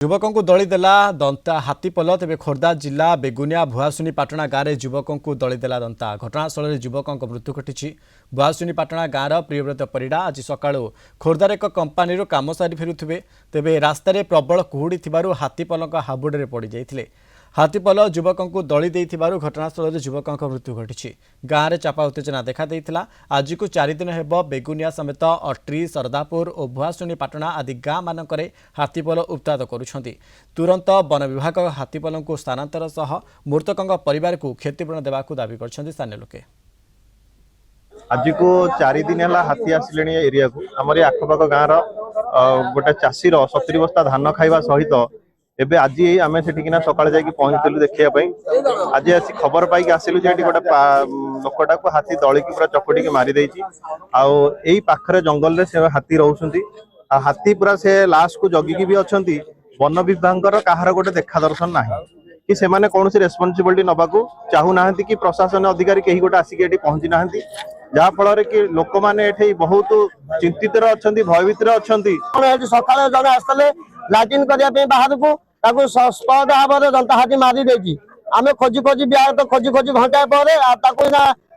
युवक को दलीदेला दंता हाथीपल तेज खोर्धा जिला बेगुनिया भुआसुनी पाटणा गाँव में युवक को दलीदेला दंता घटनास्थल युवक मृत्यु घटी भुआसुनी पाटणा गाँव प्रियव्रत परिड़ा आज सका खोर्धार एक कंपानी काम सारी फेरुवे तेज रास्तार प्रबल कुहुड़ी हाथीपल हाबुड़े पड़ जाते हाथीपल युवक को दली घटनास्थल युवक मृत्यु घटी गाँव में चापा उत्तेजना देखा आज को 4 दिन हेब बेगुनिया समेत अट्री सरदापुर और भुआसुनी पाटणा आदि गाँ मानक हाथीपल उत्पाद करुछंती। तुरंत वन विभाग हाथीपल को स्थानांतर सह मृतकों परिवार को क्षतिपूरण देवाक दाबी कर स्थानीय लोके। आज को 4 दिन है हाथी आसिले एरिया को आमर आखपाख गाँव गोटे चाषीर 70 बस्ता धान खाइबा सहित एबे आज आम से सका पहुंचलु देखापी आज आसी खबर पाई आसिलु गोटे लोकटा को हाथी दलिकी पूरा चकटी मारी पाखरे जंगल से हाथी रोचे हाथी पूरा से लाश को जगिकी भी अच्छा वन विभाग कहार गोटे देखा दर्शन ना कि से कौन रेस्पॉन्सिबिलिटी नवा चाहू ना कि प्रशासन अधिकारी कहीं गोटे आसिक पहुंची ना जहाँ फल कि लोक मैंने बहुत चिंतित अच्छा भयभीत अच्छा सका जन आसते लाट्रिन करने बाहर को स्पट भाव में दंता हाथी मारी देती आम खोजी खोजी ब्याग तो खोजी खोजी घंटा पर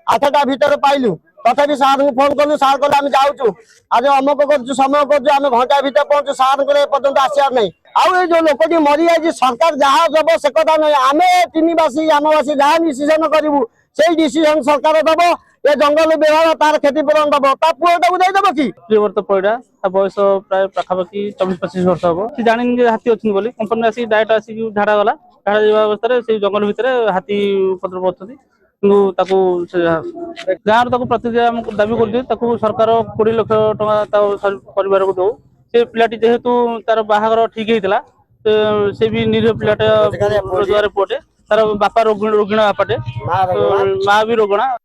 8टा भितर पाइलु तथापि सार को फोन कलु सार कहले आम जाऊँ आज अमुक कर समय कर घंटा भितर पहुंचु सार पर्यटन आसार नहीं आउ जो लोकटी मरी जाए सरकार जहाँ दब से कथा नहीं आम तीनवासी ग्रामवासी जहाँ डिसीजन करूँ से डिसीजन सरकार दब ये जंगल व्यवहार तार क्षतिपूरण दब ता पुओटा देदेव कि प्रियव्रत परिड़ा बयस प्राय पाखापाखि 24-25 वर्ष हम से जानी हाथी अच्छी बोली कंपनी आसिक डायरेक्ट आसिक झाड़ा गला झाड़ा जावा अवस्था से जंगल भितर हाथी पत्र पड़ती गाँव प्रतिक्रिया दाबी कर सरकार 20 लाख टका परिवार को दो से पिलाटी जेहेतु तार बाहागर ठीक होता से भी निरीह पिलाटा रोजगार पुटे तार बापा रोगिण बापाटे माँ भी रोगणा।